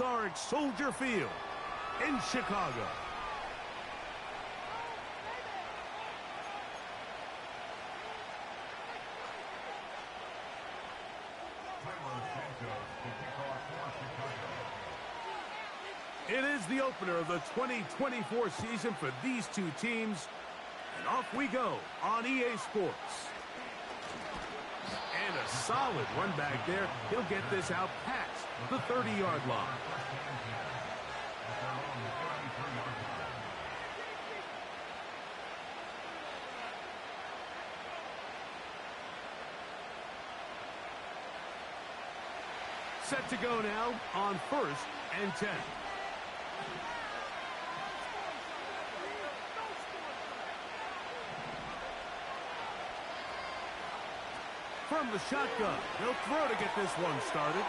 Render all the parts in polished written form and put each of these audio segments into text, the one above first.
historic Soldier Field in Chicago. It is the opener of the 2024 season for these two teams. And off we go on EA Sports. And a solid run back there. He'll get this out past the 30-yard line. Set to go now on 1st and 10. From the shotgun, he'll throw to get this one started.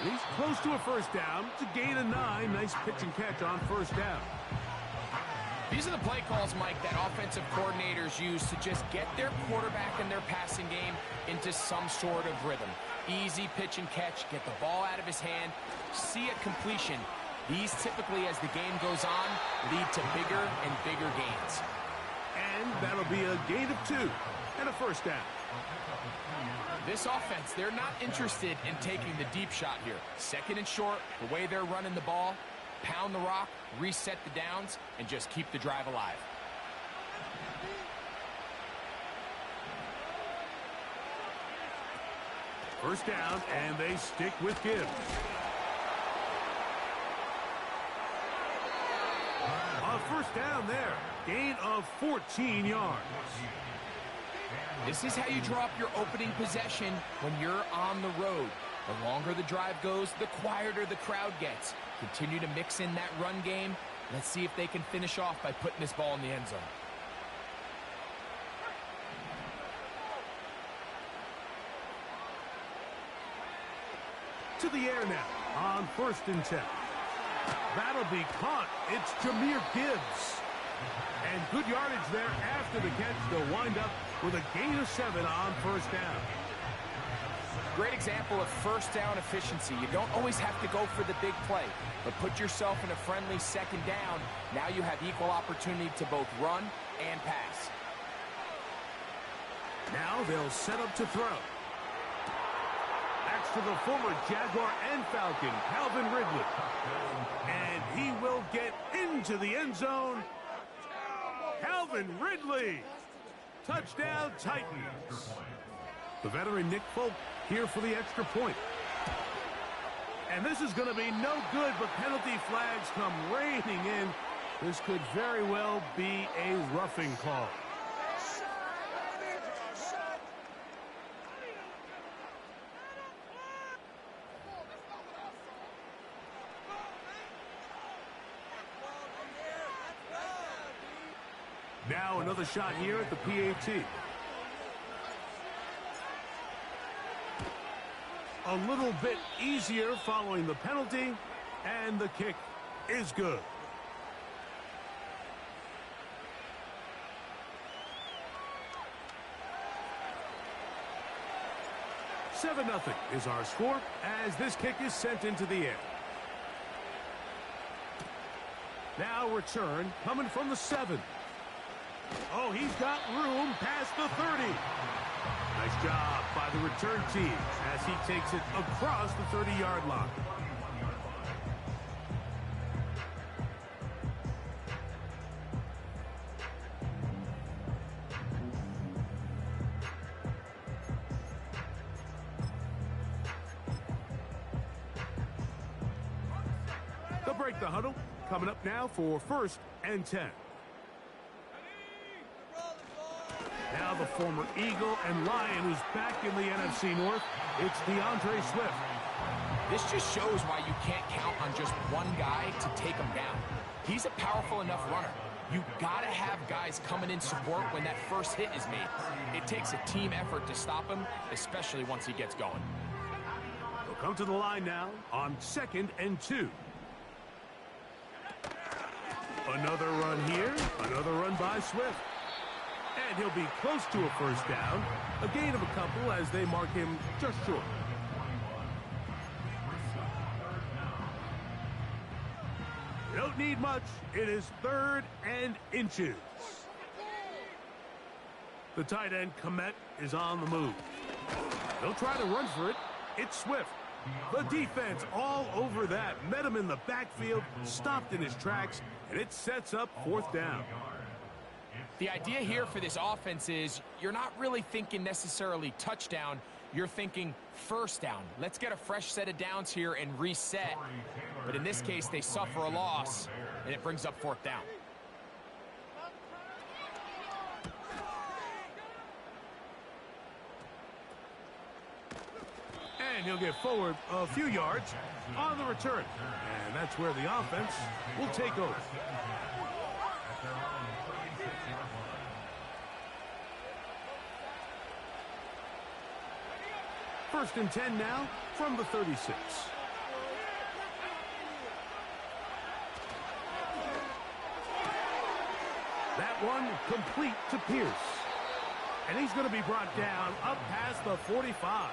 He's close to a first down to gain a 9. Nice pitch and catch on first down. These are the play calls, Mike, that offensive coordinators use to just get their quarterback and their passing game into some sort of rhythm. Easy pitch and catch, get the ball out of his hand, see a completion. These typically, as the game goes on, lead to bigger and bigger gains. And that'll be a gain of 2 and a first down. This offense, they're not interested in taking the deep shot here. 2nd and short, the way they're running the ball, pound the rock, reset the downs, and just keep the drive alive. First down, and they stick with Gibbs. A first down there. Gain of 14 yards. This is how you draw up your opening possession when you're on the road. The longer the drive goes, the quieter the crowd gets. Continue to mix in that run game. Let's see if they can finish off by putting this ball in the end zone. To the air now on 1st and 10. That'll be caught. It's Jahmyr Gibbs. And good yardage there after the catch. They'll wind up with a gain of 7 on first down. Great example of first down efficiency. You don't always have to go for the big play, but put yourself in a friendly 2nd down. Now you have equal opportunity to both run and pass. Now they'll set up to throw. That's to the former Jaguar and Falcon, Calvin Ridley. And he will get into the end zone. Calvin Ridley. Touchdown, Titans. The veteran Nick Folk here for the extra point. And this is going to be no good, but penalty flags come raining in. This could very well be a roughing call. Now another shot here at the PAT. A little bit easier following the penalty, and the kick is good. Seven 0 is our score as this kick is sent into the air. Now return coming from the 7. Oh, he's got room past the 30. Nice job by the return team as he takes it across the 30-yard line. They'll break the huddle. Coming up now for 1st and 10. Now the former Eagle and Lion who's back in the NFC North. It's DeAndre Swift. This just shows why you can't count on just one guy to take him down. He's a powerful enough runner. You got to have guys coming in support when that first hit is made. It takes a team effort to stop him, especially once he gets going. They'll come to the line now on 2nd and 2. Another run here. Another run by Swift. And he'll be close to a first down. A gain of a couple as they mark him just short. need much. It is 3rd and inches. The tight end, Komet, is on the move. They'll try to run for it. It's Swift. The defense all over that. Met him in the backfield, stopped in his tracks, and it sets up 4th down. The idea here for this offense is you're not really thinking necessarily touchdown. You're thinking 1st down. Let's get a fresh set of downs here and reset. But in this case, they suffer a loss, and it brings up 4th down. And he'll get forward a few yards on the return. And that's where the offense will take over. First and 10 now from the 36. That one complete to Pierce. And he's going to be brought down up past the 45.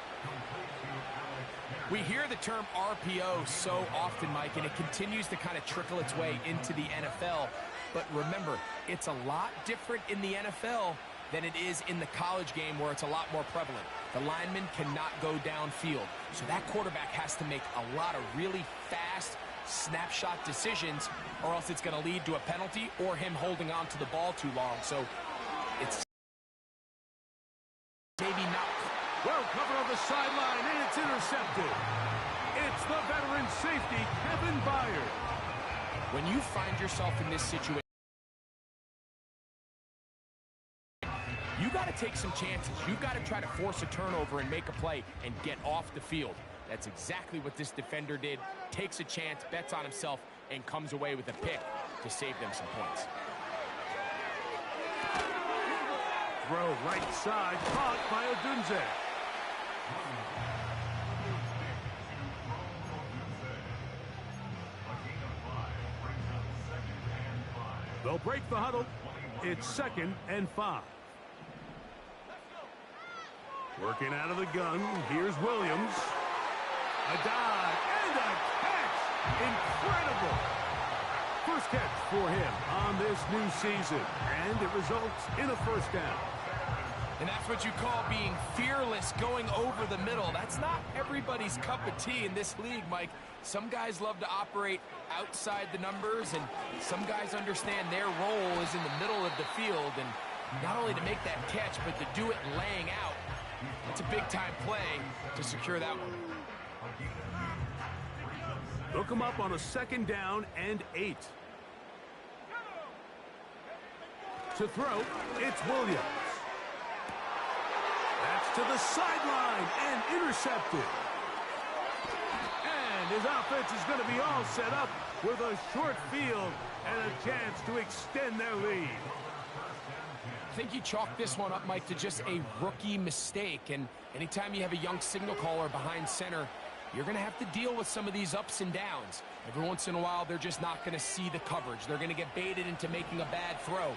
We hear the term RPO so often, Mike, and it continues to kind of trickle its way into the NFL. But remember, it's a lot different in the NFL than it is in the college game where it's a lot more prevalent. The lineman cannot go downfield. So that quarterback has to make a lot of really fast snapshot decisions, or else it's going to lead to a penalty or him holding on to the ball too long. So it's maybe not. Well covered on the sideline, and it's intercepted. It's the veteran safety, Kevin Byard. When you find yourself in this situation, you got to take some chances. You got to try to force a turnover and make a play and get off the field. That's exactly what this defender did. Takes a chance, bets on himself, and comes away with a pick to save them some points. Throw right side, caught by Odunze. They'll break the huddle. It's 2nd and 5. Working out of the gun, here's Williams. A dive and a catch. Incredible. First catch for him on this new season, and it results in a 1st down. And that's what you call being fearless, going over the middle. That's not everybody's cup of tea in this league, Mike. Some guys love to operate outside the numbers, and some guys understand their role is in the middle of the field, and not only to make that catch, but to do it laying out. It's a big-time play to secure that one. Look him up on a 2nd down and 8. To throw, it's Williams. That's to the sideline and intercepted. And his offense is going to be all set up with a short field and a chance to extend their lead. I think you chalk this one up, Mike, to just a rookie mistake. And anytime you have a young signal caller behind center, you're going to have to deal with some of these ups and downs. Every once in a while, they're just not going to see the coverage. They're going to get baited into making a bad throw.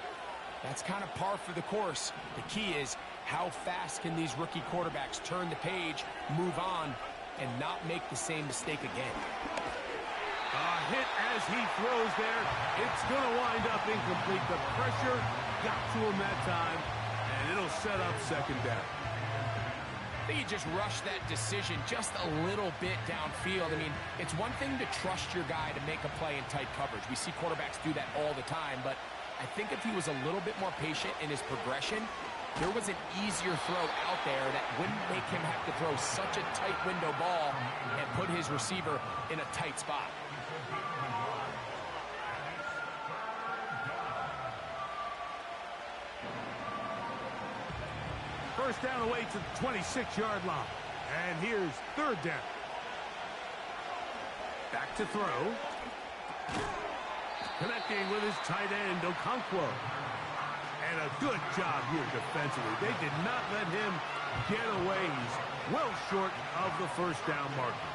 That's kind of par for the course. The key is how fast can these rookie quarterbacks turn the page, move on, and not make the same mistake again. A hit as he throws there. It's going to wind up incomplete. The pressure got to him that time, and it'll set up 2nd down. I think you just rushed that decision just a little bit downfield. I mean, it's one thing to trust your guy to make a play in tight coverage. We see quarterbacks do that all the time, but I think if he was a little bit more patient in his progression, there was an easier throw out there that wouldn't make him have to throw such a tight window ball and put his receiver in a tight spot. First down away to the 26-yard line. And here's 3rd down. Back to throw. Connecting with his tight end, Okonkwo. And a good job here defensively. They did not let him get away. He's well short of the 1st down marker.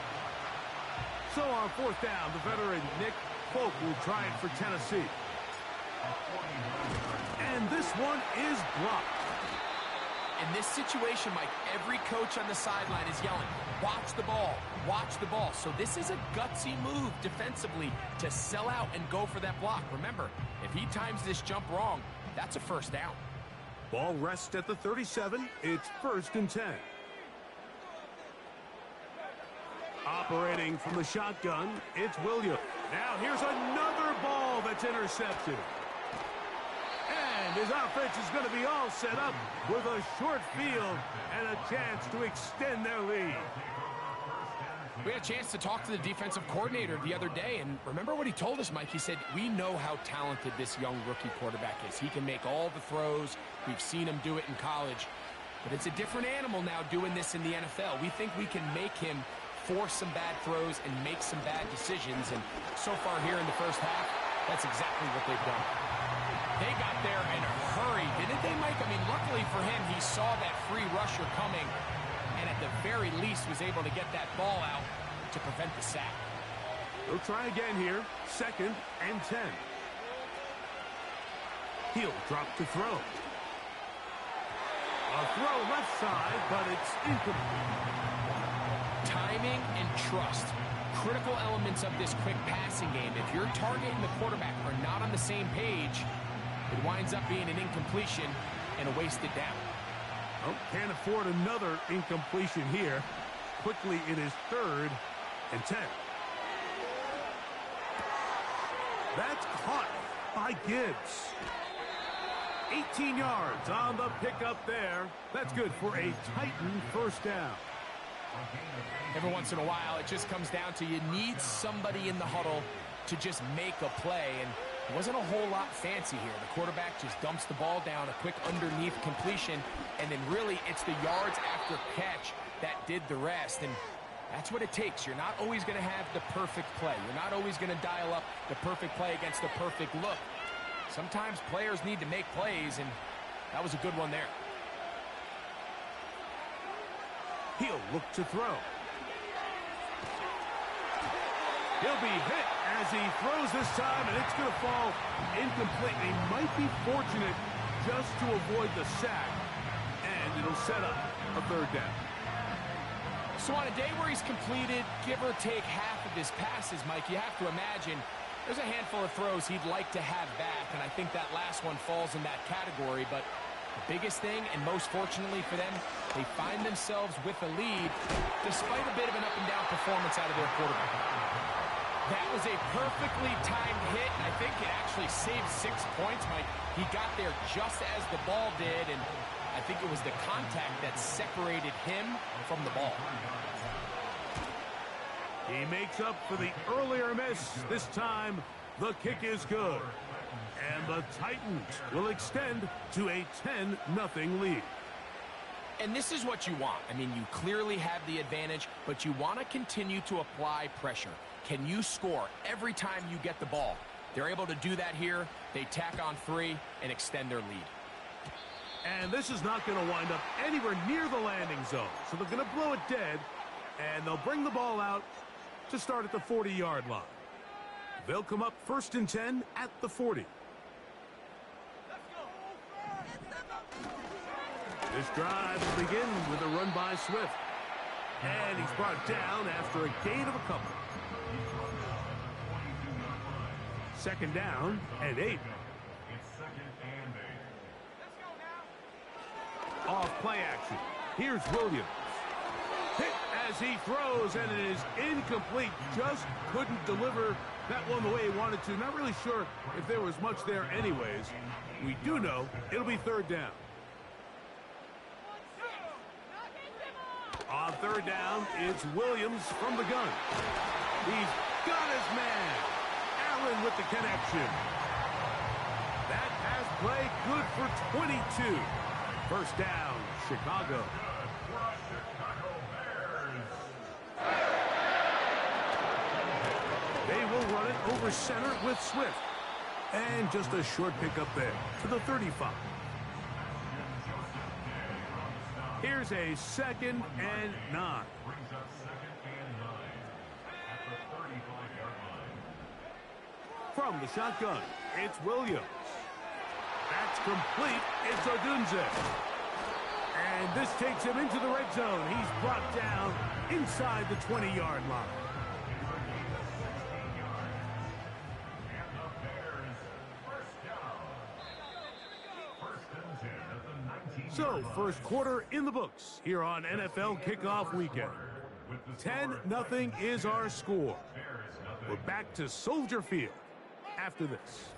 So on 4th down, the veteran Nick Folk will try it for Tennessee. And this one is blocked. In this situation, Mike, every coach on the sideline is yelling, watch the ball, watch the ball. So this is a gutsy move defensively to sell out and go for that block. Remember, if he times this jump wrong, that's a first down. Ball rests at the 37. It's 1st and 10. Operating from the shotgun, it's Williams. Now here's another ball that's intercepted. And his offense is going to be all set up with a short field and a chance to extend their lead. We had a chance to talk to the defensive coordinator the other day, and remember what he told us, Mike? He said, we know how talented this young rookie quarterback is. He can make all the throws. We've seen him do it in college. But it's a different animal now doing this in the NFL. We think we can make him force some bad throws and make some bad decisions. And so far here in the first half, that's exactly what they've done. They got there in a hurry, didn't they, Mike? I mean, luckily for him, he saw that free rusher coming, and at the very least was able to get that ball out to prevent the sack. They'll try again here. 2nd and 10. He'll drop to throw. A throw left side, but it's incomplete. Timing and trust. Critical elements of this quick passing game. If your target and the quarterback are not on the same page, it winds up being an incompletion and a wasted down. Oh, can't afford another incompletion here. Quickly, it is 3rd and 10. That's caught by Gibbs. 18 yards on the pickup there. That's good for a Titan first down. Every once in a while, it just comes down to you need somebody in the huddle to just make a play, and it wasn't a whole lot fancy here. The quarterback just dumps the ball down, a quick underneath completion, and then really it's the yards after catch that did the rest, and that's what it takes. You're not always going to have the perfect play. You're not always going to dial up the perfect play against the perfect look. Sometimes players need to make plays, and that was a good one there. He'll look to throw. He'll be hit as he throws this time, and it's going to fall incomplete. He might be fortunate just to avoid the sack, and it'll set up a 3rd down. So on a day where he's completed, give or take half of his passes, Mike, you have to imagine there's a handful of throws he'd like to have back, and I think that last one falls in that category. But the biggest thing, and most fortunately for them, they find themselves with a lead despite a bit of an up-and-down performance out of their quarterback. That was a perfectly timed hit, and I think it actually saved 6 points, Mike. He got there just as the ball did, and I think it was the contact that separated him from the ball. He makes up for the earlier miss. This time, the kick is good. And the Titans will extend to a 10-0 lead. And this is what you want. I mean, you clearly have the advantage, but you want to continue to apply pressure. Can you score every time you get the ball? They're able to do that here. They tack on 3 and extend their lead. And this is not going to wind up anywhere near the landing zone. So they're going to blow it dead, and they'll bring the ball out to start at the 40-yard line. They'll come up 1st and 10 at the 40. This drive will begin with a run by Swift. And he's brought down after a gain of a couple. 2nd down and 8. Off play action. Here's Williams. Hit as he throws, and it is incomplete. Just couldn't deliver that one the way he wanted to. Not really sure if there was much there anyways. We do know it'll be 3rd down. On 3rd down, it's Williams from the gun. He's got his man. Allen with the connection. That pass play good for 22. 1st down, Chicago. They will run it over center with Swift. And just a short pickup there to the 35. Here's a 2nd and 9. From the shotgun, it's Williams. That's complete. It's Odunze. And this takes him into the red zone. He's brought down inside the 20-yard line. So, first quarter in the books here on NFL Kickoff Weekend. 10-0 is our score. We're back to Soldier Field after this.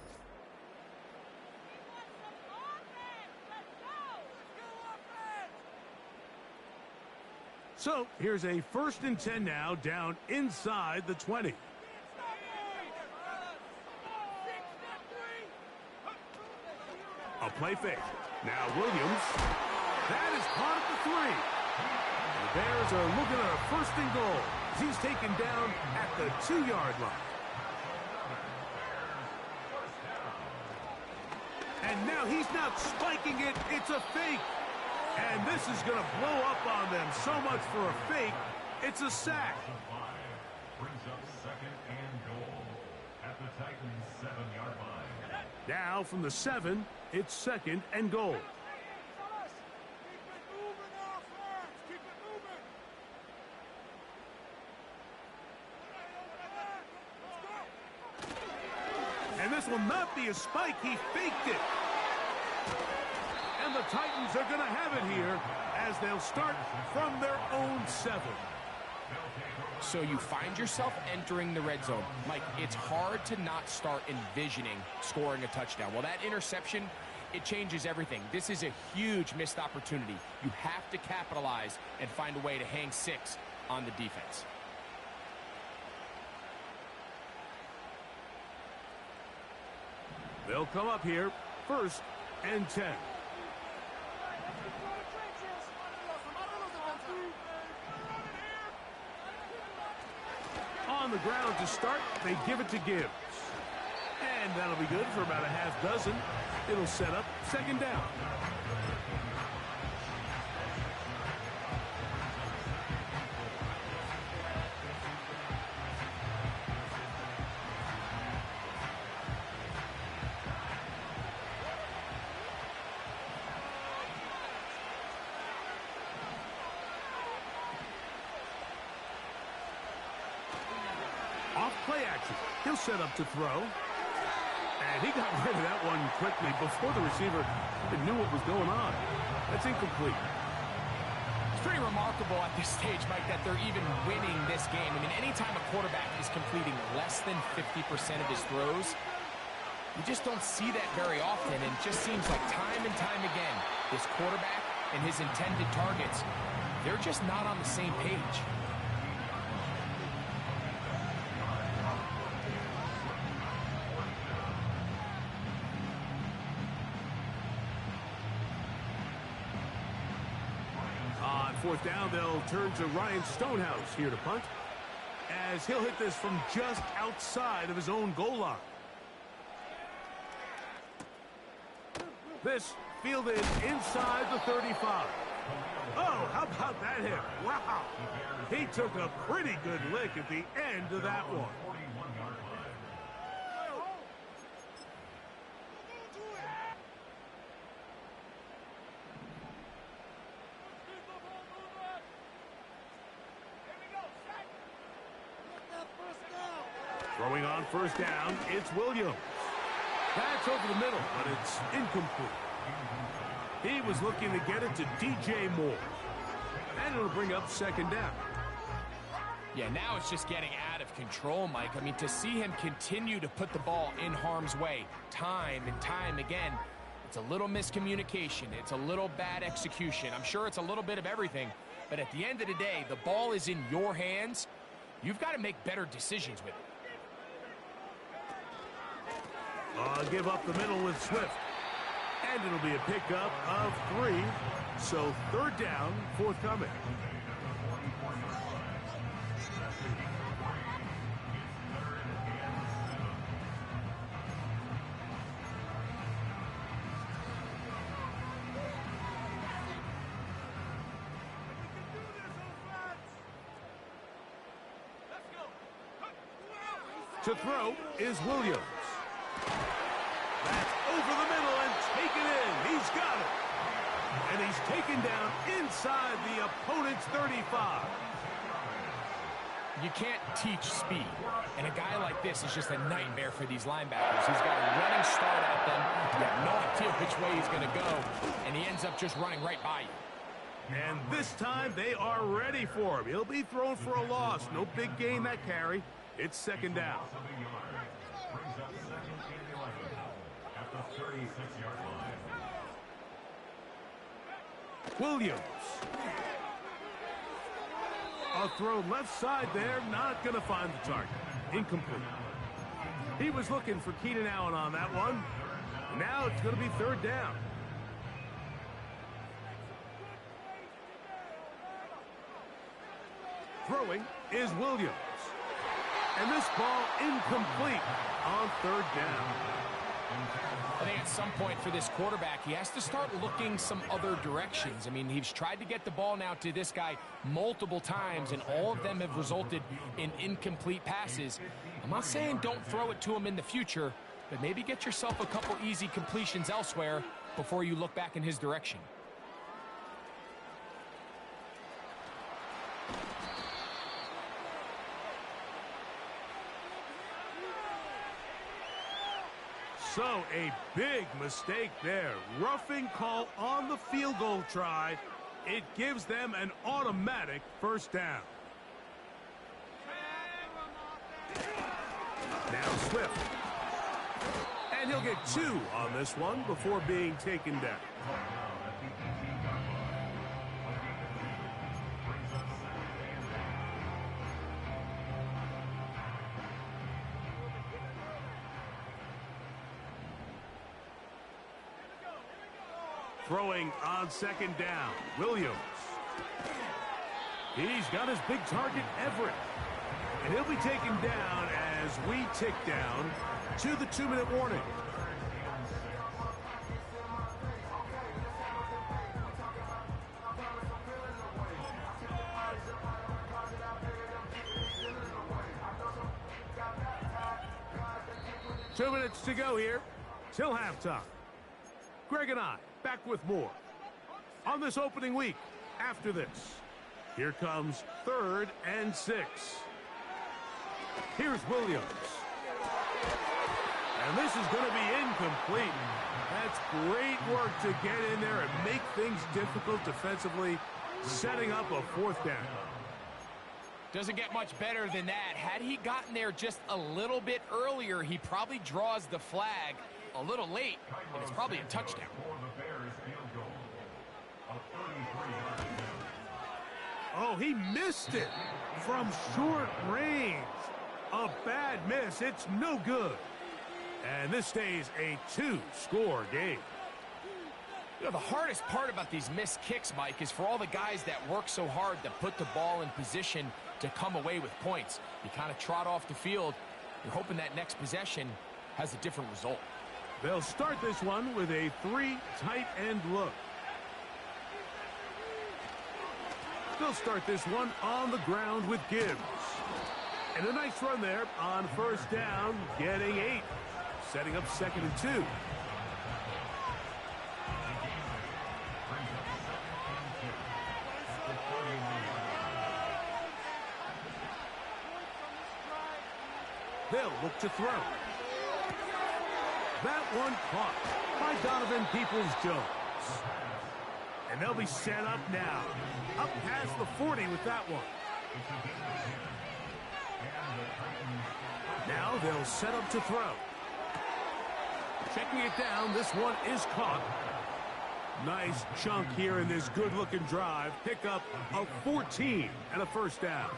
So, here's a 1st and 10 now, down inside the 20. A play fake. Now Williams. That is caught at the 3. The Bears are looking at a 1st and goal as he's taken down at the 2-yard line. And now he's not spiking it. It's a fake. And this is going to blow up on them. So much for a fake. It's a sack. Brings up 2nd and goal at the Titans' 7-yard line. Now from the 7, it's 2nd and goal. And this will not be a spike. He faked it. And the Titans are going to have it here as they'll start from their own 7. So you find yourself entering the red zone. Mike, it's hard to not start envisioning scoring a touchdown. Well, that interception, it changes everything. This is a huge missed opportunity. You have to capitalize and find a way to hang 6 on the defense. They'll come up here, 1st and 10. On the ground to start, they give it to Gibbs. And that'll be good for about a half dozen. It'll set up 2nd down. Off play action. He'll set up to throw. And he got rid of that one quickly before the receiver even knew what was going on. That's incomplete. It's pretty remarkable at this stage, Mike, that they're even winning this game. I mean, anytime a quarterback is completing less than 50% of his throws, you just don't see that very often. And it just seems like time and time again, this quarterback and his intended targets, they're just not on the same page. On 4th down, they'll turn to Ryan Stonehouse here to punt, as he'll hit this from just outside of his own goal line. This fielded inside the 35. Oh, how about that hit? Wow. He took a pretty good lick at the end of that one. Throwing on 1st down, it's Williams. That's over the middle, but it's incomplete. He was looking to get it to DJ Moore. And it'll bring up 2nd down. Yeah, now it's just getting out of control, Mike. I mean, to see him continue to put the ball in harm's way time and time again, it's a little miscommunication. It's a little bad execution. I'm sure it's a little bit of everything. But at the end of the day, the ball is in your hands. You've got to make better decisions with it. Give up the middle with Swift. And it'll be a pickup of 3. So 3rd down, forthcoming. To throw is Williams. That's over the middle and taken in. He's got it. And he's taken down inside the opponent's 35. You can't teach speed, and a guy like this is just a nightmare for these linebackers. He's got a running start at them. You have no idea which way he's going to go, and he ends up just running right by you. And this time they are ready for him. He'll be thrown for a loss. No big gain that carry. It's second down. Brings up second and 11 at the 36-yard line. Williams. A throw left side there, not going to find the target. Incomplete. He was looking for Keenan Allen on that one. Now it's going to be third down. Throwing is Williams. And this ball incomplete on third down. I think at some point for this quarterback, he has to start looking some other directions. I mean, he's tried to get the ball now to this guy multiple times, and all of them have resulted in incomplete passes. I'm not saying don't throw it to him in the future, but maybe get yourself a couple easy completions elsewhere before you look back in his direction. So a big mistake there. Roughing call on the field goal try. It gives them an automatic first down. Now Swift. And he'll get 2 on this one before being taken down. Throwing on second down, Williams. He's got his big target, Everett. And he'll be taken down as we tick down to the 2-minute warning. Two minutes to go here till halftime. Greg and I back with more on this opening week after this. Here comes 3rd and 6. Here's Williams. And this is going to be incomplete. That's great work to get in there and make things difficult defensively, setting up a 4th down. Doesn't get much better than that. Had he gotten there just a little bit earlier, he probably draws the flag a little late, and it's probably a touchdown. Oh, he missed it from short range. A bad miss. It's no good. And this stays a 2-score game. You know, the hardest part about these missed kicks, Mike, is for all the guys that work so hard to put the ball in position to come away with points. You kind of trot off the field. You're hoping that next possession has a different result. They'll start this one with a 3 tight end look. They'll start this one on the ground with Gibbs. And a nice run there on first down, getting 8. Setting up 2nd and 2. They'll look to throw. That one caught by Donovan Peoples-Jones. And they'll be set up now. Up past the 40 with that one. Now they'll set up to throw. Checking it down, this one is caught. Nice chunk here in this good-looking drive. Pick up a 14 and a first down.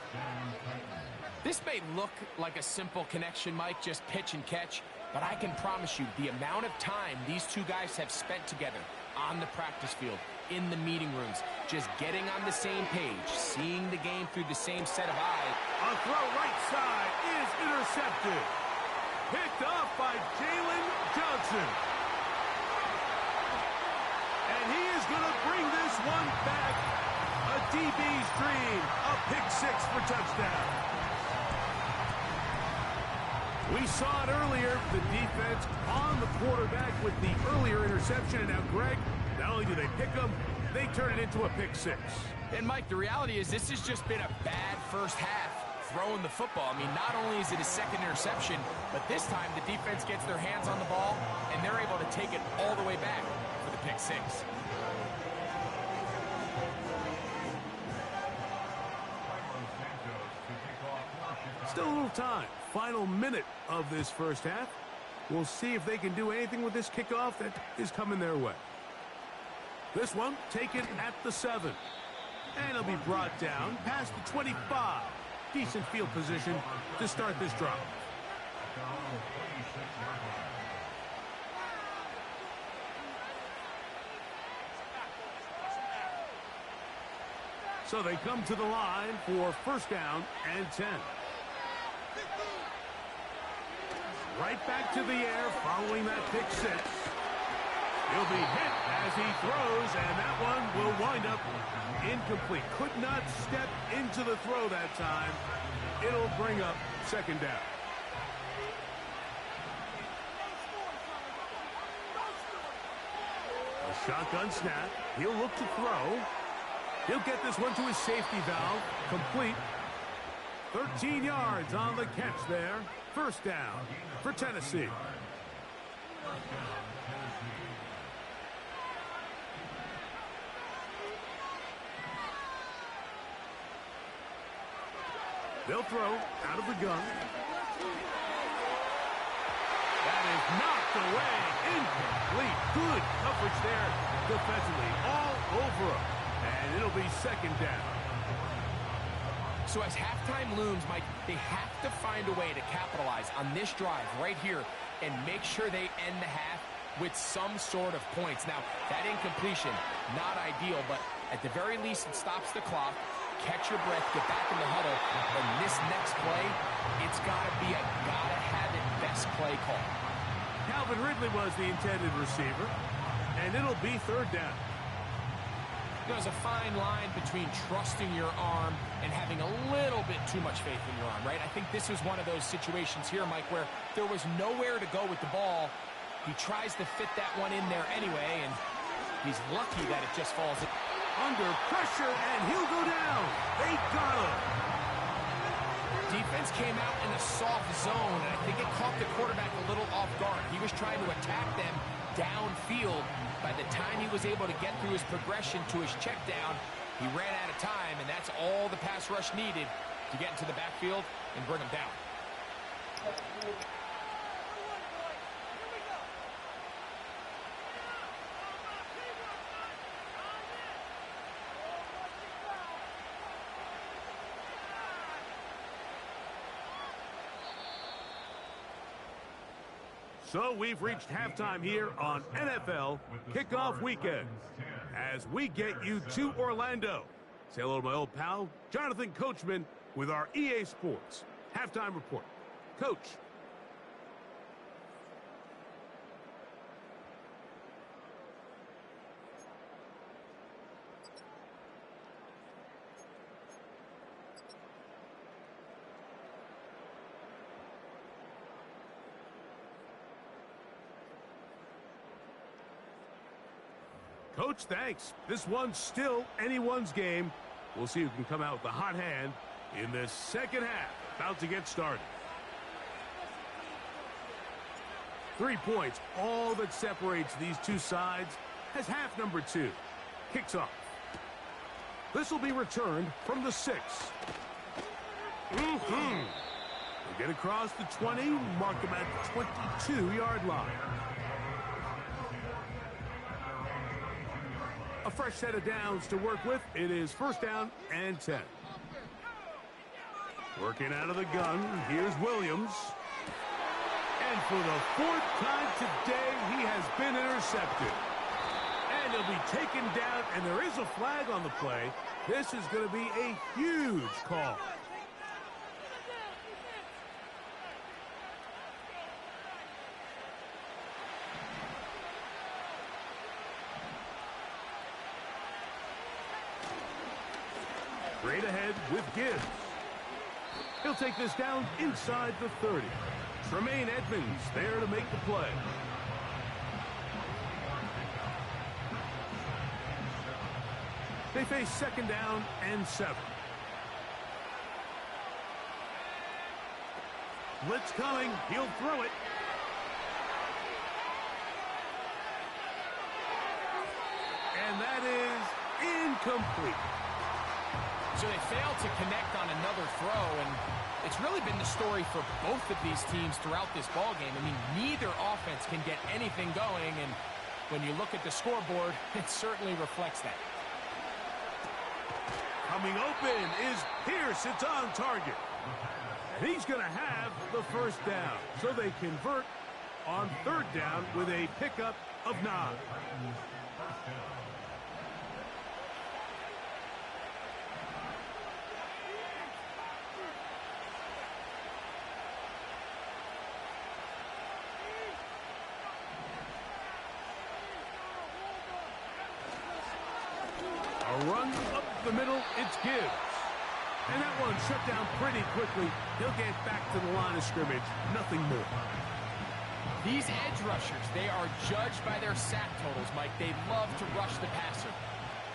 This may look like a simple connection, Mike, just pitch and catch, but I can promise you the amount of time these two guys have spent together on the practice field, in the meeting rooms, just getting on the same page, seeing the game through the same set of eyes. A throw right side is intercepted. Picked up by Jalen Johnson. And he is going to bring this one back. A DB's dream. A pick 6 for touchdown. We saw it earlier, the defense on the quarterback with the earlier interception. And now, Greg, Not only do they pick them, they turn it into a pick six. And, Mike, the reality is this has just been a bad first half throwing the football. I mean, not only is it a second interception, but this time the defense gets their hands on the ball, and they're able to take it all the way back for the pick six. Still a little time. Final minute of this first half. We'll see if they can do anything with this kickoff that is coming their way. This one taken at the 7. And it'll be brought down past the 25. Decent field position to start this drive. So they come to the line for first down and 10. Right back to the air following that pick six. He'll be hit as he throws, and that one will wind up incomplete. Could not step into the throw that time. It'll bring up second down. A shotgun snap. He'll look to throw. He'll get this one to his safety valve. Complete. 13 yards on the catch there. First down for Tennessee. They'll throw out of the gun. That is knocked away. Incomplete. Good coverage there defensively. All over him. And it'll be second down. So as halftime looms, Mike, they have to find a way to capitalize on this drive right here and make sure they end the half with some sort of points. Now, that incompletion, not ideal, but at the very least, it stops the clock. Catch your breath, get back in the huddle, and this next play, it's got to be a gotta-have-it best play call. Calvin Ridley was the intended receiver, and it'll be third down. There's a fine line between trusting your arm and having a little bit too much faith in your arm, right? I think this was one of those situations here, Mike, where there was nowhere to go with the ball. He tries to fit that one in there anyway, and he's lucky that it just falls in. Under pressure, and he'll go down. They got him. Defense came out in a soft zone, and I think it caught the quarterback a little off guard. He was trying to attack them downfield. By the time he was able to get through his progression to his check down, he ran out of time, and that's all the pass rush needed to get into the backfield and bring him down. So we've reached halftime here on NFL Kickoff Weekend as we get you to Orlando. Say hello to my old pal, Jonathan Coachman, with our EA Sports Halftime Report. Coach. Coach, thanks. This one's still anyone's game. We'll see who can come out with the hot hand in this second half. About to get started. 3 points, all that separates these two sides as half number 2 kicks off. This will be returned from the 6. They get across the 20, mark them at the 22-yard line. A fresh set of downs to work with. It is first down and 10. Working out of the gun, here's Williams. And for the 4th time today, he has been intercepted. And he'll be taken down, and there is a flag on the play. This is going to be a huge call. Straight ahead with Gibbs. He'll take this down inside the 30. Tremaine Edmonds there to make the play. They face second down and 7. Blitz coming. He'll throw it. And that is incomplete. So they failed to connect on another throw, and it's really been the story for both of these teams throughout this ballgame. I mean, neither offense can get anything going, and when you look at the scoreboard, it certainly reflects that. Coming open is Pierce. It's on target. And he's going to have the first down. So they convert on third down with a pickup of 9. A run up the middle, it's Gibbs. And that one shut down pretty quickly. He'll get back to the line of scrimmage. Nothing more. These edge rushers, they are judged by their sack totals, Mike. They love to rush the passer.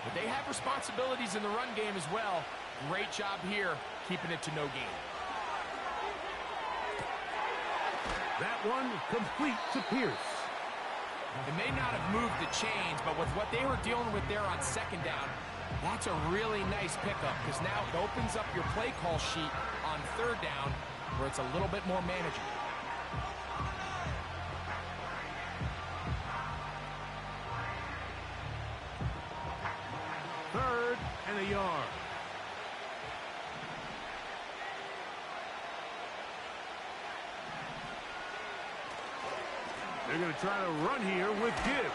But they have responsibilities in the run game as well. Great job here, keeping it to no gain. That one complete to Pierce. It may not have moved the chains, but with what they were dealing with there on second down, that's a really nice pickup because now it opens up your play call sheet on third down where it's a little bit more manageable. Third and a yard. They're going to try to run here with Gibbs.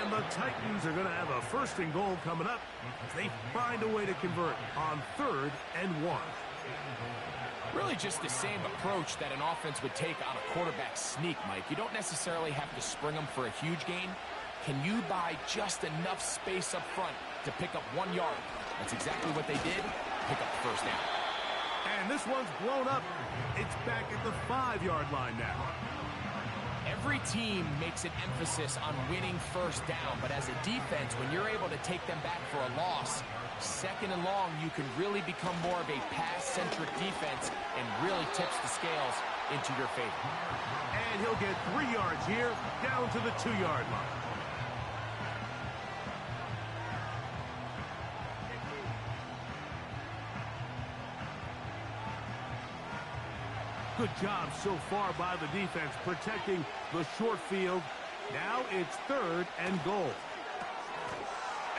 And the Titans are going to have a first and goal coming up as they find a way to convert on third and 1. Really just the same approach that an offense would take on a quarterback sneak, Mike. You don't necessarily have to spring them for a huge gain. Can you buy just enough space up front to pick up 1 yard? That's exactly what they did. Pick up the first down. And this one's blown up. It's back at the 5-yard line now. Every team makes an emphasis on winning first down, but as a defense, when you're able to take them back for a loss, second and long, you can really become more of a pass-centric defense and really tips the scales into your favor. And he'll get 3 yards here, down to the 2-yard line. Good job so far by the defense protecting the short field. Now it's third and goal.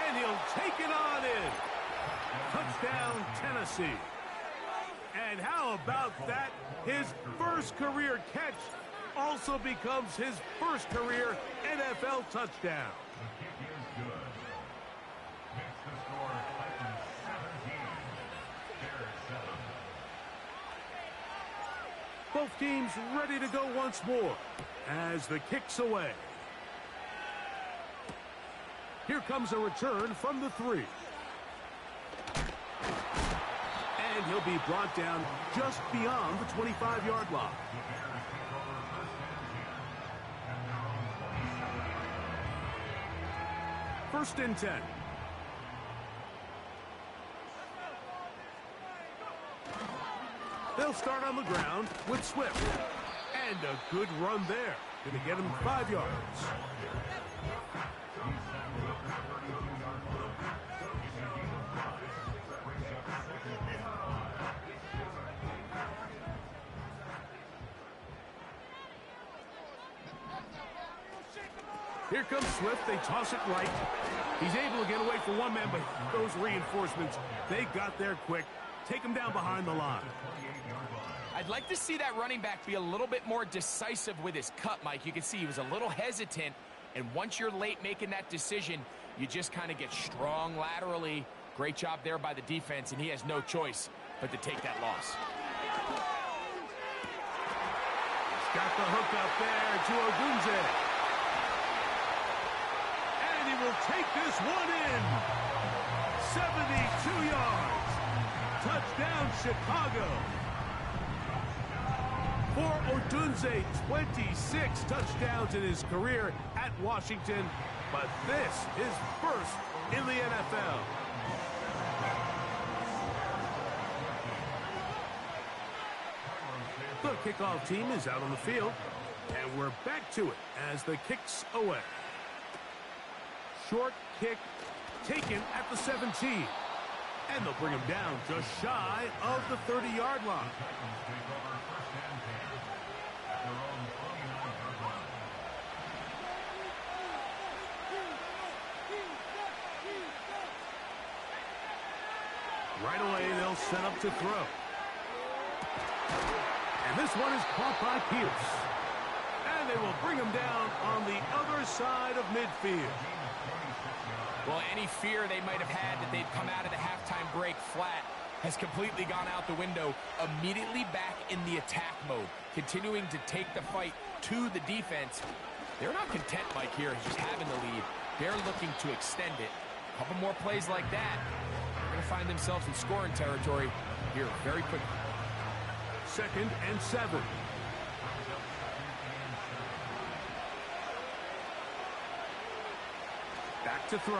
And he'll take it on in. Touchdown, Tennessee. And how about that? His first career catch also becomes his first career NFL touchdown. The kick is good. Makes the score Titans 17. Third 7. Both teams ready to go once more as the kick's away. Here comes a return from the 3. And he'll be brought down just beyond the 25-yard line. First and 10. They'll start on the ground with Swift. And a good run there. Going to get him 5 yards. Here comes Swift. They toss it right. He's able to get away from one man, but those reinforcements, they got there quick. Take him down behind the line. I'd like to see that running back be a little bit more decisive with his cut, Mike. You can see he was a little hesitant, and once you're late making that decision, you just kind of get strong laterally. Great job there by the defense, and he has no choice but to take that loss. He's got the hook up there to Odunze. And he will take this one in. 72 yards. Touchdown, Chicago. For Odunze, 26 touchdowns in his career at Washington, but this, his first in the NFL. The kickoff team is out on the field, and we're back to it as the kick's away. Short kick taken at the 17. And they'll bring him down just shy of the 30-yard line. Right away, they'll set up to throw. And this one is caught by Pierce. And they will bring him down on the other side of midfield. Well, any fear they might have had that they'd come out of the halftime break flat has completely gone out the window. Immediately back in the attack mode, continuing to take the fight to the defense. They're not content, Mike, here just having the lead. They're looking to extend it. A couple more plays like that, they're going to find themselves in scoring territory here very quickly. 2nd and 7. Back to throw.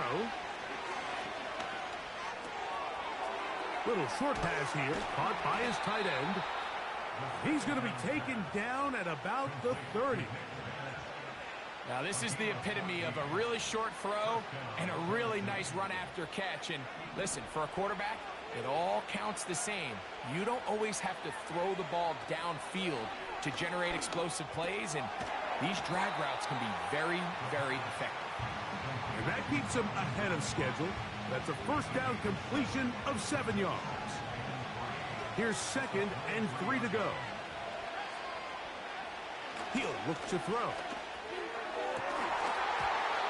Little short pass here, caught by his tight end. He's going to be taken down at about the 30. Now, this is the epitome of a really short throw and a really nice run after catch. And listen, for a quarterback, it all counts the same. You don't always have to throw the ball downfield to generate explosive plays, and these drag routes can be very, very effective. And that keeps him ahead of schedule. That's a first down completion of 7 yards. Here's 2nd and 3 to go. He'll look to throw.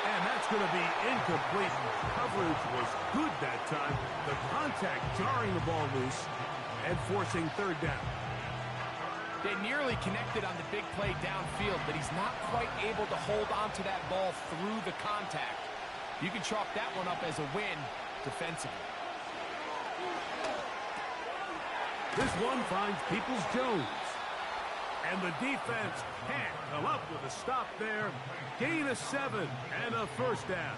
And that's going to be incomplete. Coverage was good that time. The contact jarring the ball loose and forcing 3rd down. They nearly connected on the big play downfield, but he's not quite able to hold on to that ball through the contact. You can chalk that one up as a win defensively. This one finds Peoples-Jones. And the defense can't come up with a stop there. Gain of 7 and a first down.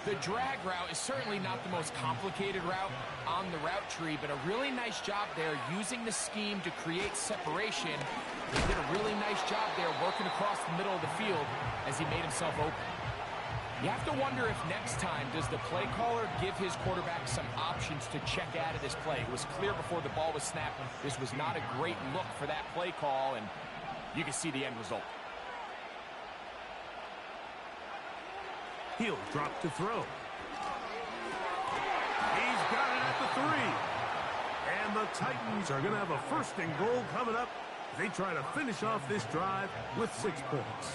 The drag route is certainly not the most complicated route on the route tree, but a really nice job there using the scheme to create separation. He did a really nice job there working across the middle of the field as he made himself open. You have to wonder if next time does the play caller give his quarterback some options to check out of this play. It was clear before the ball was snapped this was not a great look for that play call, and you can see the end result. He'll drop to throw. He's got it at the 3. And the Titans are going to have a 1st and goal coming up. They try to finish off this drive with 6 points.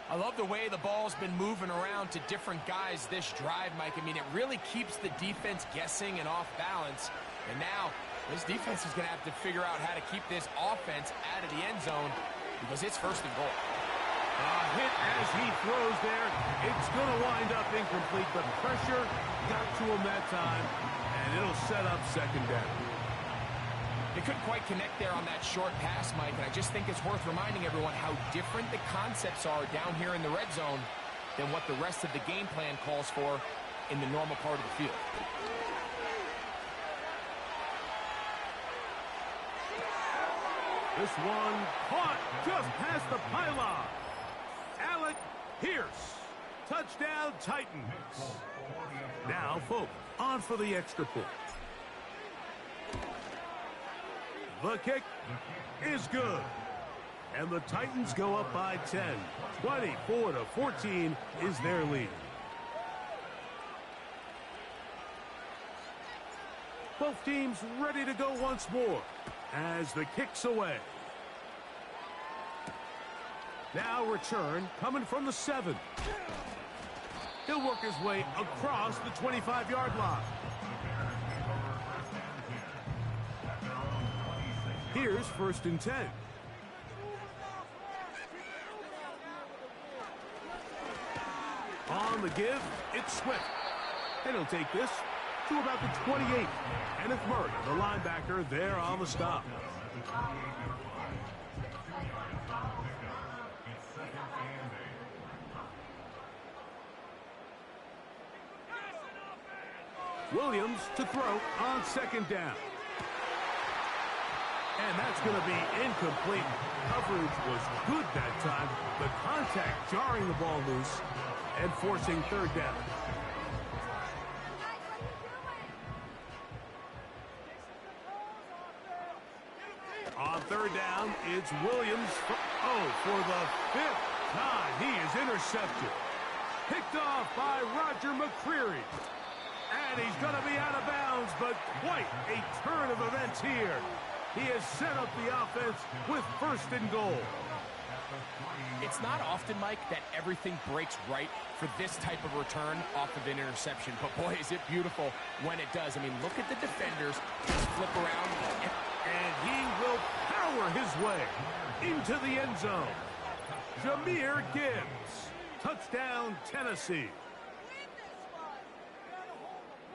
I love the way the ball's been moving around to different guys this drive, Mike. I mean, it really keeps the defense guessing and off balance. And now, this defense is going to have to figure out how to keep this offense out of the end zone because it's 1st and goal. A hit as he throws there. It's going to wind up incomplete. The pressure got to him that time, and it'll set up 2nd down. They couldn't quite connect there on that short pass, Mike, and I just think it's worth reminding everyone how different the concepts are down here in the red zone than what the rest of the game plan calls for in the normal part of the field. This one caught just past the pylon. Alec Pierce. Touchdown, Titans. Now, Folk on for the extra point. The kick is good. And the Titans go up by 10. 24-14 is their lead. Both teams ready to go once more as the kick's away. Now return coming from the 7. He'll work his way across the 25-yard line. Here's 1st and 10. On the give, it's Swift. And he'll take this to about the 28. Kenneth Murray, the linebacker, there on the stop. Williams to throw on second down. And that's going to be incomplete. Coverage was good that time. The contact jarring the ball loose and forcing third down. On third down, it's Williams. For the fifth time, he is intercepted. Picked off by Roger McCreary. And he's going to be out of bounds, but quite a turn of events here. He has set up the offense with first and goal. It's not often, Mike, that everything breaks right for this type of return off of an interception. But, boy, is it beautiful when it does. I mean, look at the defenders just flip around. And he will power his way into the end zone. Jahmyr Gibbs. Touchdown, Tennessee.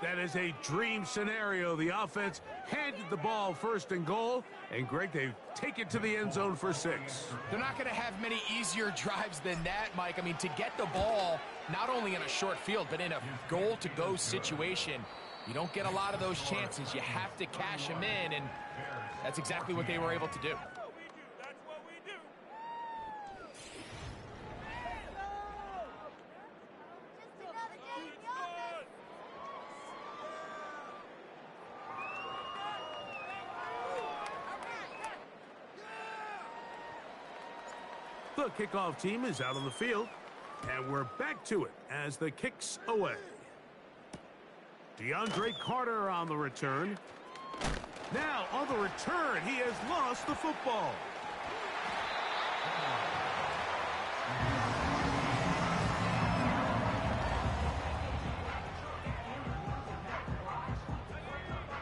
That is a dream scenario. The offense handed the ball first and goal. And, Greg, they take it to the end zone for 6. They're not going to have many easier drives than that, Mike. I mean, to get the ball, not only in a short field, but in a goal-to-go situation, you don't get a lot of those chances. You have to cash them in, and that's exactly what they were able to do. The kickoff team is out on the field, and we're back to it as the kick's away. DeAndre Carter on the return. Now on the return, he has lost the football.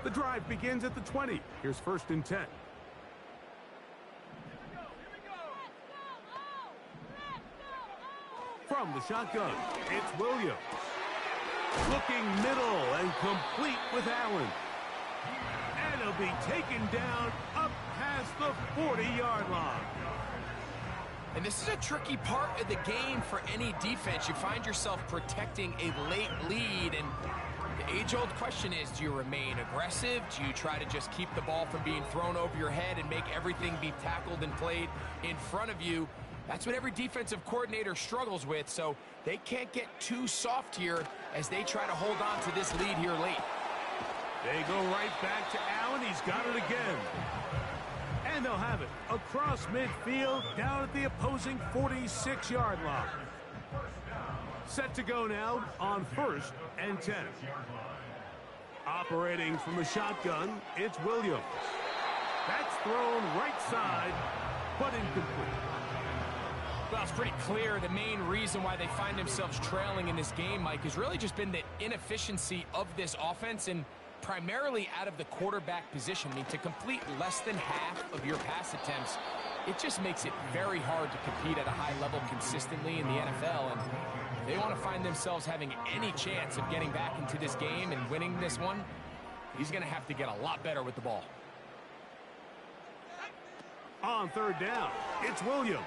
The drive begins at the 20. Here's first and 10. From the shotgun, it's Williams. Looking middle and complete with Allen. And he'll be taken down up past the 40-yard line. And this is a tricky part of the game for any defense. You find yourself protecting a late lead, and the age-old question is, do you remain aggressive? Do you try to just keep the ball from being thrown over your head and make everything be tackled and played in front of you? That's what every defensive coordinator struggles with, so they can't get too soft here as they try to hold on to this lead here late. They go right back to Allen. He's got it again. And they'll have it across midfield down at the opposing 46-yard line. Set to go now on first and 10. Operating from the shotgun, it's Williams. That's thrown right side, but incomplete. Well, it's pretty clear the main reason why they find themselves trailing in this game, Mike, has really just been the inefficiency of this offense and primarily out of the quarterback position. I mean, to complete less than half of your pass attempts, it just makes it very hard to compete at a high level consistently in the NFL. And if they want to find themselves having any chance of getting back into this game and winning this one, he's going to have to get a lot better with the ball. On third down, it's Williams.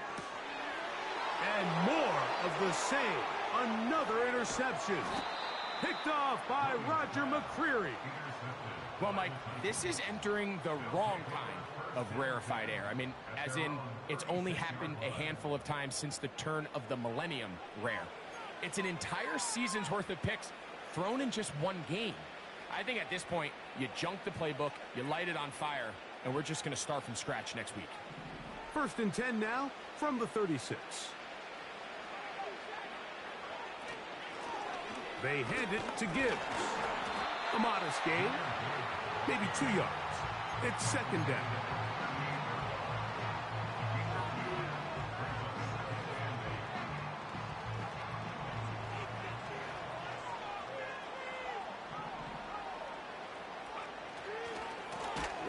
And more of the same. Another interception. Picked off by Roger McCreary. Well, Mike, this is entering the wrong kind of rarefied air. I mean, as in, it's only happened a handful of times since the turn of the millennium rare. It's an entire season's worth of picks thrown in just one game. I think at this point, you junk the playbook, you light it on fire, and we're just going to start from scratch next week. First and 10 now from the 36. They hand it to Gibbs. A modest gain, maybe 2 yards. It's second down.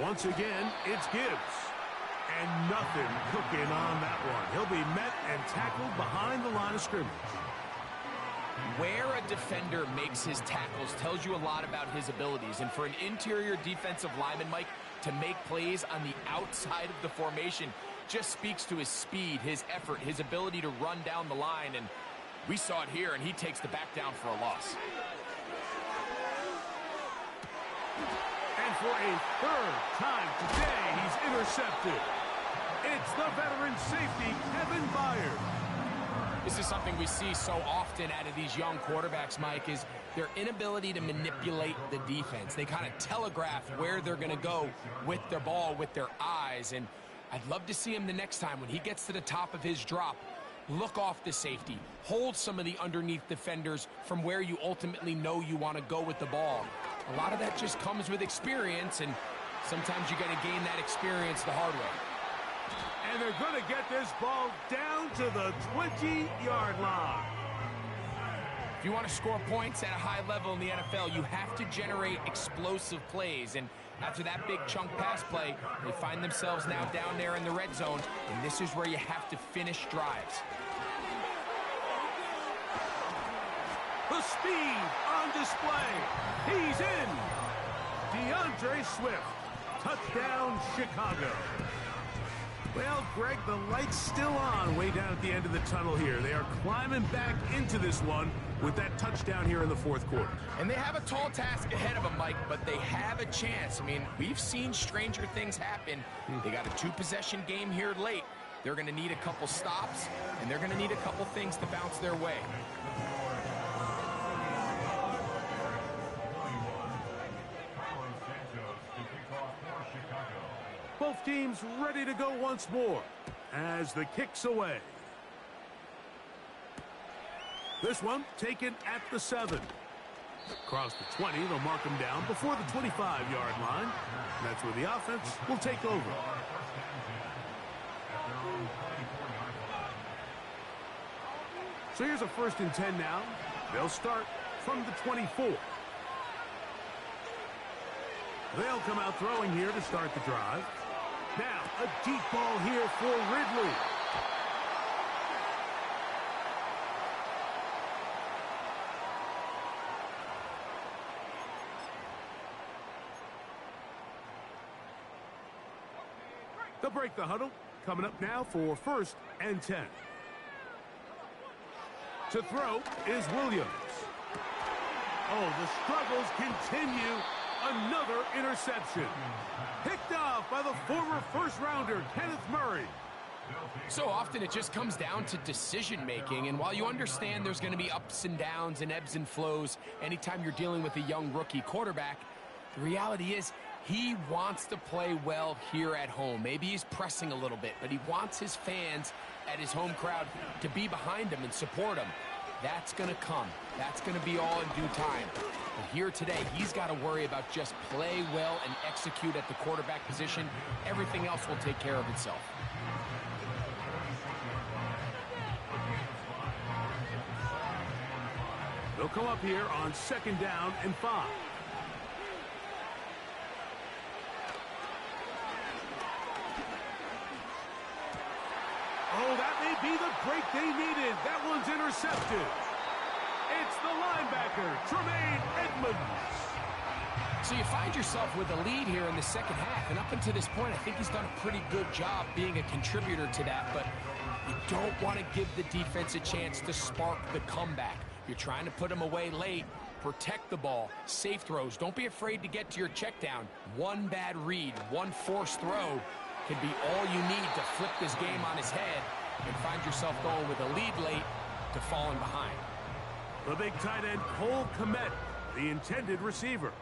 Once again, it's Gibbs. And nothing cooking on that one. He'll be met and tackled behind the line of scrimmage. Where a defender makes his tackles tells you a lot about his abilities. And for an interior defensive lineman, Mike, to make plays on the outside of the formation just speaks to his speed, his effort, his ability to run down the line. And we saw it here, and he takes the back down for a loss. And for a third time today, he's intercepted. It's the veteran safety, Kevin Byard. This is something we see so often out of these young quarterbacks, Mike, is their inability to manipulate the defense. They kind of telegraph where they're going to go with their ball, with their eyes. And I'd love to see him the next time when he gets to the top of his drop. Look off the safety. Hold some of the underneath defenders from where you ultimately know you want to go with the ball. A lot of that just comes with experience, and sometimes you're going to gain that experience the hard way. And they're going to get this ball down to the 20-yard line. If you want to score points at a high level in the NFL, you have to generate explosive plays. And after that big chunk pass play, they find themselves now down there in the red zone, and this is where you have to finish drives. The speed on display. He's in. DeAndre Swift. Touchdown, Chicago. Well, Greg, the light's still on way down at the end of the tunnel here. They are climbing back into this one with that touchdown here in the fourth quarter. And they have a tall task ahead of them, Mike, but they have a chance. I mean, we've seen stranger things happen. They got a two-possession game here late. They're going to need a couple stops, and they're going to need a couple things to bounce their way. Both teams ready to go once more as the kick's away. This one taken at the 7. Across the 20, they'll mark him down before the 25-yard line. That's where the offense will take over. So here's a 1st and 10 now. They'll start from the 24. They'll come out throwing here to start the drive. Now, a deep ball here for Ridley. They'll break the huddle. Coming up now for 1st and 10. To throw is Williams. Oh, the struggles continue. Another interception. Picked off by the former first-rounder, Kenneth Murray. So often it just comes down to decision-making, and while you understand there's going to be ups and downs and ebbs and flows anytime you're dealing with a young rookie quarterback, the reality is he wants to play well here at home. Maybe he's pressing a little bit, but he wants his fans at his home crowd to be behind him and support him. That's going to come. That's going to be all in due time. But here today, he's got to worry about just play well and execute at the quarterback position. Everything else will take care of itself. They'll come up here on 2nd down and 5. Oh, that may be the break they needed. That one's intercepted. It's the linebacker, Tremaine Edmunds. So you find yourself with a lead here in the second half, and up until this point, I think he's done a pretty good job being a contributor to that, but you don't want to give the defense a chance to spark the comeback. You're trying to put him away late, protect the ball, safe throws. Don't be afraid to get to your check down. One bad read, one forced throw can be all you need to flip this game on his head and find yourself going with a lead late to falling behind. The big tight end, Cole Kmet, the intended receiver.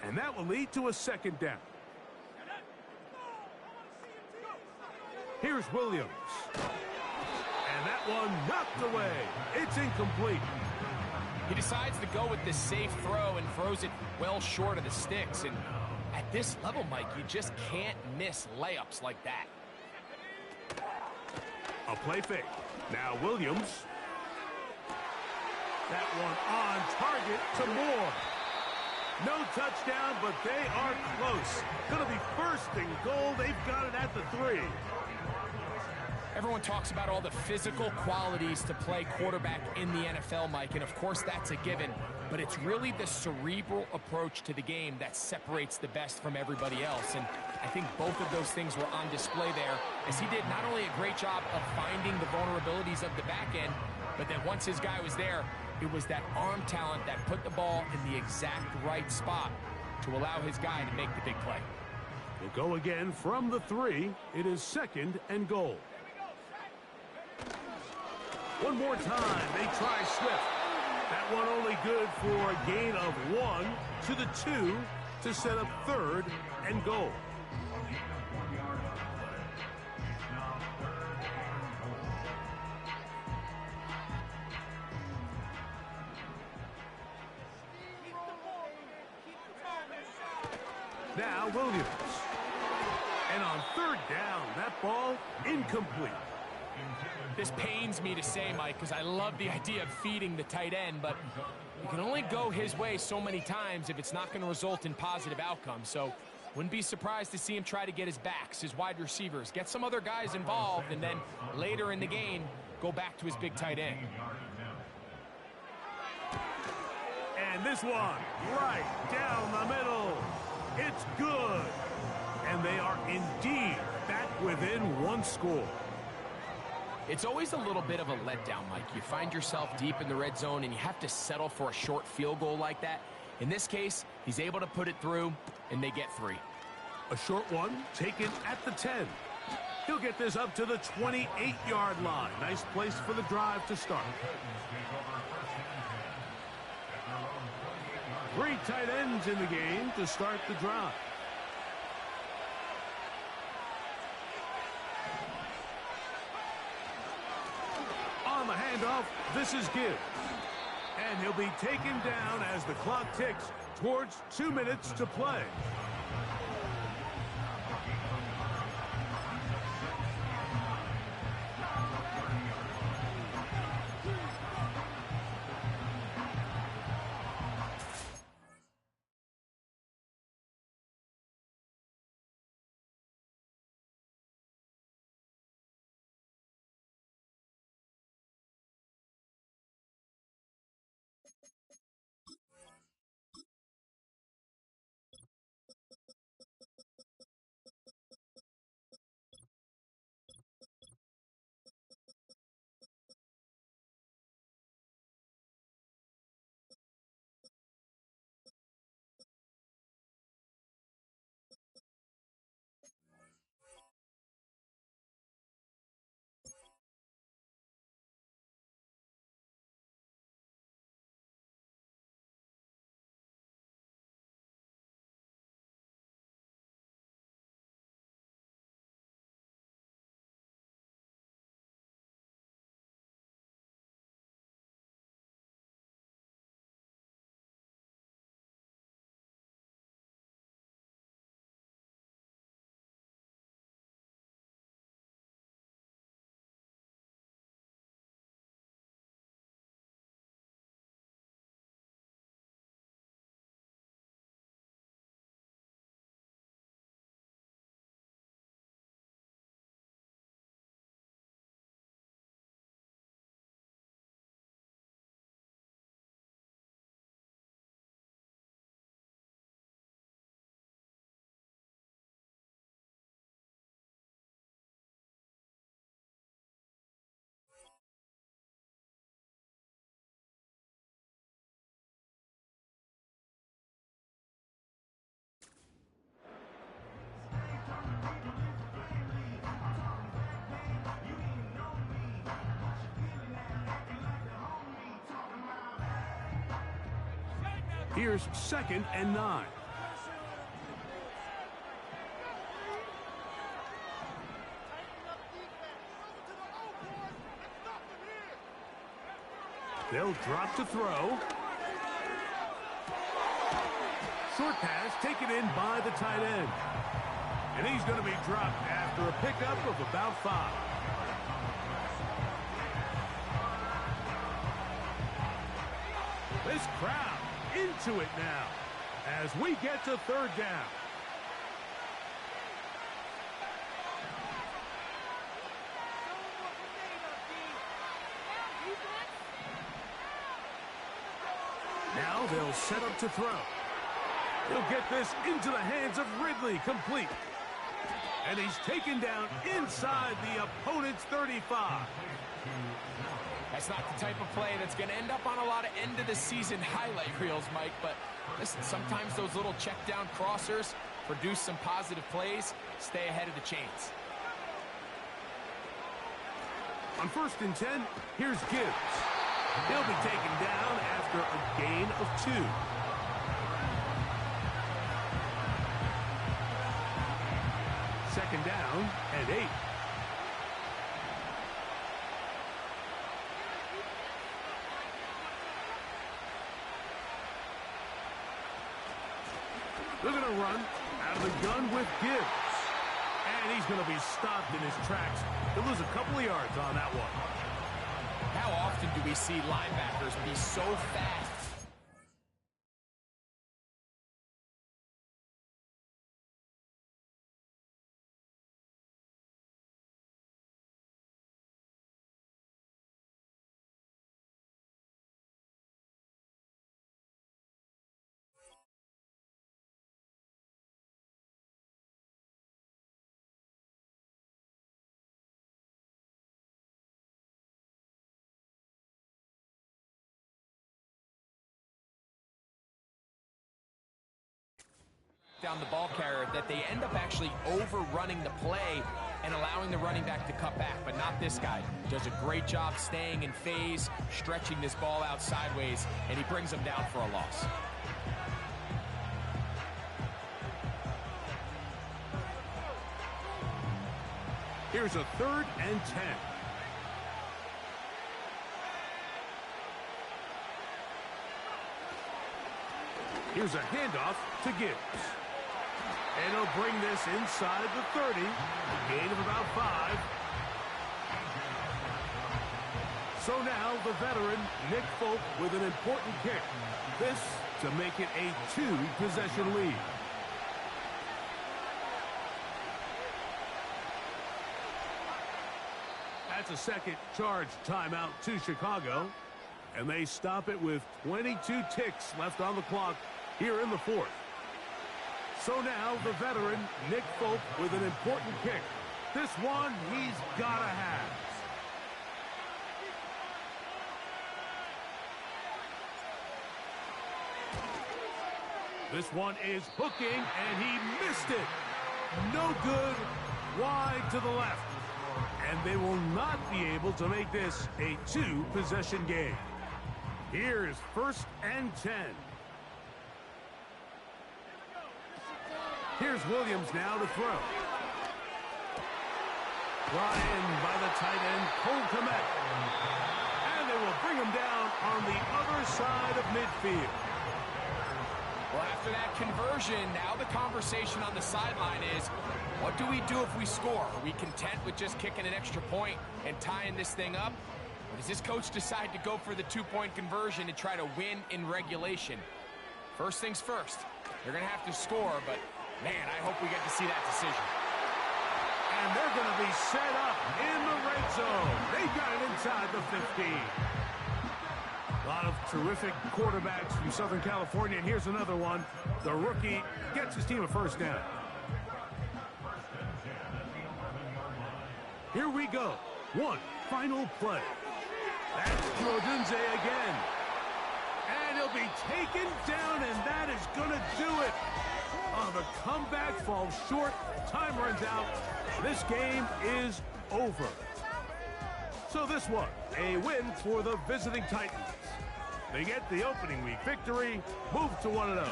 And that will lead to a 2nd down. Here's Williams. And that one knocked away. It's incomplete. He decides to go with the safe throw and throws it well short of the sticks. And at this level, Mike, you just can't miss layups like that. A play fake. Now Williams. That one on target to Moore. No touchdown, but they are close. Going to be 1st and goal. They've got it at the 3. Everyone talks about all the physical qualities to play quarterback in the NFL, Mike, and of course that's a given, but it's really the cerebral approach to the game that separates the best from everybody else, and I think both of those things were on display there, as he did not only a great job of finding the vulnerabilities of the back end, but then once his guy was there, it was that arm talent that put the ball in the exact right spot to allow his guy to make the big play. We'll go again from the 3. It is 2nd and goal. One more time, they try Swift. That one only good for a gain of 1 to the 2 to set up 3rd and goal. Now Williams. And on 3rd down, that ball incomplete. This pains me to say, Mike, because I love the idea of feeding the tight end, but you can only go his way so many times if it's not going to result in positive outcomes. So wouldn't be surprised to see him try to get his backs, his wide receivers, get some other guys involved, and then later in the game, go back to his big tight end. And this one, right down the middle. It's good. And they are indeed back within 1 score. It's always a little bit of a letdown, Mike. You find yourself deep in the red zone and you have to settle for a short field goal like that. In this case, he's able to put it through, and they get 3. A short one taken at the 10. He'll get this up to the 28-yard line. Nice place for the drive to start. 3 tight ends in the game to start the drive. On the handoff, this is Gibbs. And he'll be taken down as the clock ticks towards 2 minutes to play. Here's 2nd and 9. They'll drop to throw. Short pass taken in by the tight end. And he's going to be dropped after a pickup of about 5. This crowd into it now as we get to 3rd down. Now they'll set up to throw. He'll get this into the hands of Ridley, complete. And he's taken down inside the opponent's 35. That's not the type of play that's going to end up on a lot of end-of-the-season highlight reels, Mike, but Listen, sometimes those little check down crossers produce some positive plays. Stay ahead of the chains. On 1st and 10, here's Gibbs. He'll be taken down after a gain of 2. Second down and 8. They're going to run out of the gun with Gibbs. And he's going to be stopped in his tracks. He'll lose a couple of yards on that one. How often do we see linebackers be so fast? Down the ball carrier that they end up actually overrunning the play and allowing the running back to cut back, but not this guy. Does a great job staying in phase, stretching this ball out sideways, and he brings them down for a loss. Here's a 3rd and 10. Here's a handoff to Gibbs. And he'll bring this inside the 30. A gain of about 5. So now the veteran, Nick Folk, with an important kick. This to make it a 2-possession lead. That's a second charge timeout to Chicago. And they stop it with 22 ticks left on the clock here in the 4th. So now the veteran, Nick Folk, with an important kick. This one he's got to have. This one is hooking, and he missed it. No good, wide to the left. And they will not be able to make this a 2-possession game. Here's 1st and 10. Here's Williams now to throw. Brought in by the tight end, Cole Kmet. And they will bring him down on the other side of midfield. Well, after that conversion, now the conversation on the sideline is, what do we do if we score? Are we content with just kicking an extra point and tying this thing up? Or does this coach decide to go for the 2-point conversion and try to win in regulation? First things first, they're going to have to score, but man, I hope we get to see that decision. And they're going to be set up in the red zone. They've got it inside the 15. A lot of terrific quarterbacks from Southern California. And here's another one. The rookie gets his team a 1st down. Here we go. One final play. That's Odunze again. And he'll be taken down, and that is going to do it. Oh, the comeback falls short. Time runs out. This game is over. So this one, a win for the visiting Titans. They get the opening week victory, move to 1-0.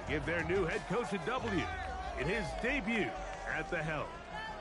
Give their new head coach a W in his debut at the helm.